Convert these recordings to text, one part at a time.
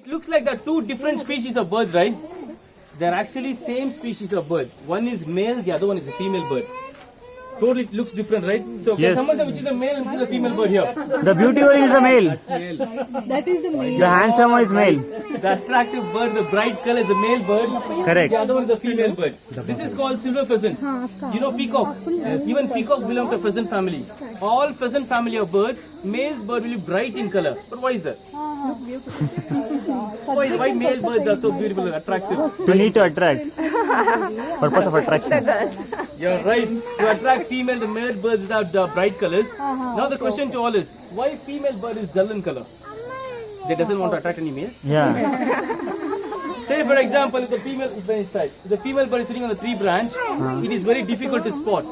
It looks like there are two different species of birds, right? They're actually same species of bird. One is male, the other one is a female bird. Totally it looks different, right? So can someone say which is a male and which is a female bird here? The beautiful is a male. That is the male. The handsome one is male. The attractive bird, the bright color is a male bird. Correct. The other one is a female bird. This is called silver pheasant. You know peacock. Even peacock belongs to pheasant family. All pheasant family of birds, male's bird will be bright in color. But why is that? Why male birds are so beautiful and attractive? To need to attract. Purpose of attraction. You're right. To attract female, the male birds without bright colors. Now the question to all is, why female bird is dull in color? They doesn't want to attract any males. Yeah. Say for example, if the female is inside, if the female bird is sitting on the tree branch, it is very difficult to spot.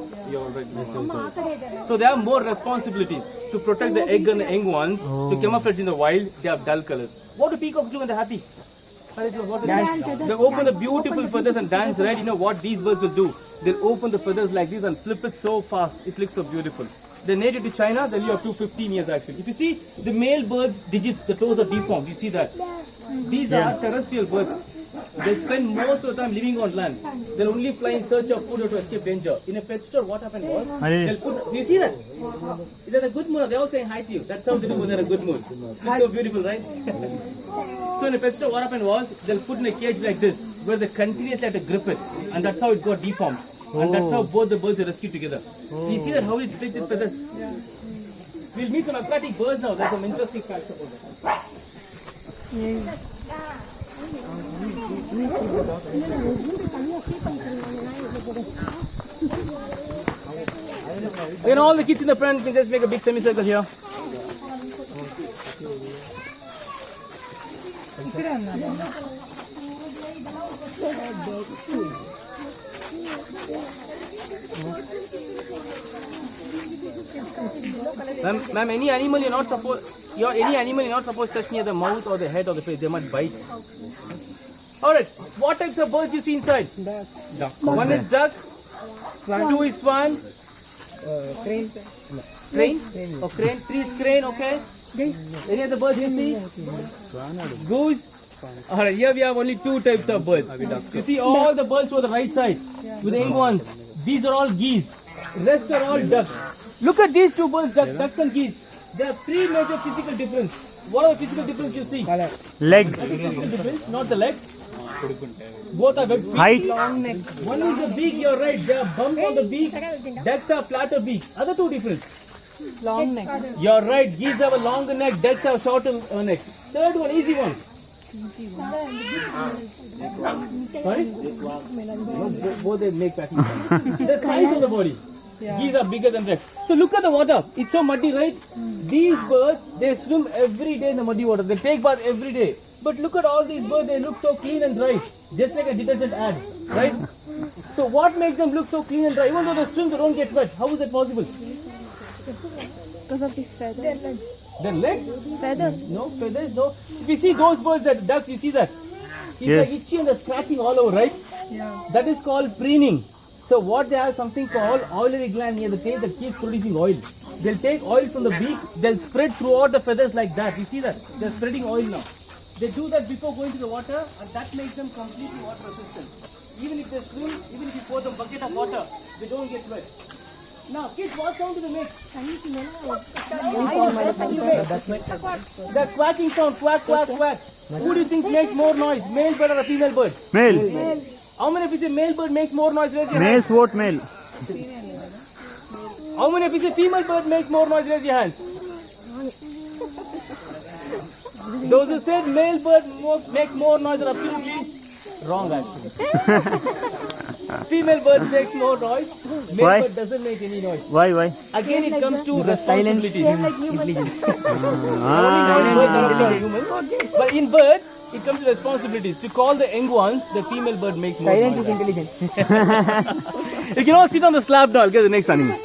So they have more responsibilities to protect the egg and the young ones. To camouflage in the wild, they have dull colors. What do peacocks do when they're happy? They open the beautiful feathers and dance, right? You know what these birds will do? They'll open the feathers like this and flip it so fast. It looks so beautiful. They're native to China. They live up to 15 years actually. If you see the male birds' digits, the toes are deformed. You see that? These are terrestrial birds. They'll spend most of the time living on land. They'll only fly in search of food or to escape danger. In a pet store, what happened was, they'll put, do you see that? They're in a good mood. They're all saying hi to you. That's how they do when they're in a good mood. It's so beautiful, right? So in a pet store, what happened was, they'll put in a cage like this, where they continuously have to grip it. And that's how it got deformed. And that's how both the birds are rescued together. Do you see that, how it flicked its feathers? We'll meet some aquatic birds now. There's some interesting facts about that. Again, all the kids in the front can just make a big semicircle here. Ma'am, any animal you're not supposed to touch near the mouth or the head or the face. They might bite. Alright, what types of birds you see inside? Duck. One is duck, two is swan, crane. Oh, crane. Three is crane, okay. Any other birds you see? Goose. Alright, here we have only two types of birds. You see all the birds to the right side with the young ones. These are all geese. Rest are all ducks. Look at these two birds, ducks and geese. There are three major physical differences. What are the physical differences you see? Leg. Physical difference, not the leg. Both are webbed feet. Height. Long neck. One is the beak, you're right. They are bump on the beak. Ducks have flatter beak. Other two different. Long neck. You're right. Geese have a longer neck. Ducks have shorter neck. Third one, easy one. Sorry? No, both they make packing sound. The size of the body. Geese are bigger than ducks. So look at the water. It's so muddy, right? These birds, they swim every day in the muddy water. They take bath every day. But look at all these birds. They look so clean and dry. Just like a detergent ad, right? So what makes them look so clean and dry? Even though they swim, they don't get wet. How is that possible? Because of the feathers. Their legs? Feathers. No, feathers, no. If you see those birds, that ducks, you see that? It's like itchy and they're scratching all over, right? Yeah. That is called preening. So what they have something called oily gland near the tail that keeps producing oil. They'll take oil from the beak, they'll spread throughout the feathers like that. You see that? They're spreading oil now. They do that before going to the water and that makes them completely water resistant. Even if they swim, even if you pour them a bucket of water, they don't get wet. Now kids, what sound do they make? The quacking sound, quack, quack, quack. Who do you think makes more noise, male bird or a female bird? Male. How many of you say male bird makes more noise? Raise your Males hands. vote male. How many of you say female bird makes more noise? Raise your hands. Those who said male bird makes more noise are absolutely wrong actually. Female bird makes more noise. Male Why? bird doesn't make any noise. Why? Again it comes to responsibilities. But in birds, it comes to responsibilities. To call the young ones, the female bird makes more noise. Silence is intelligence. You can all sit on the slab now. I'll get the next animal.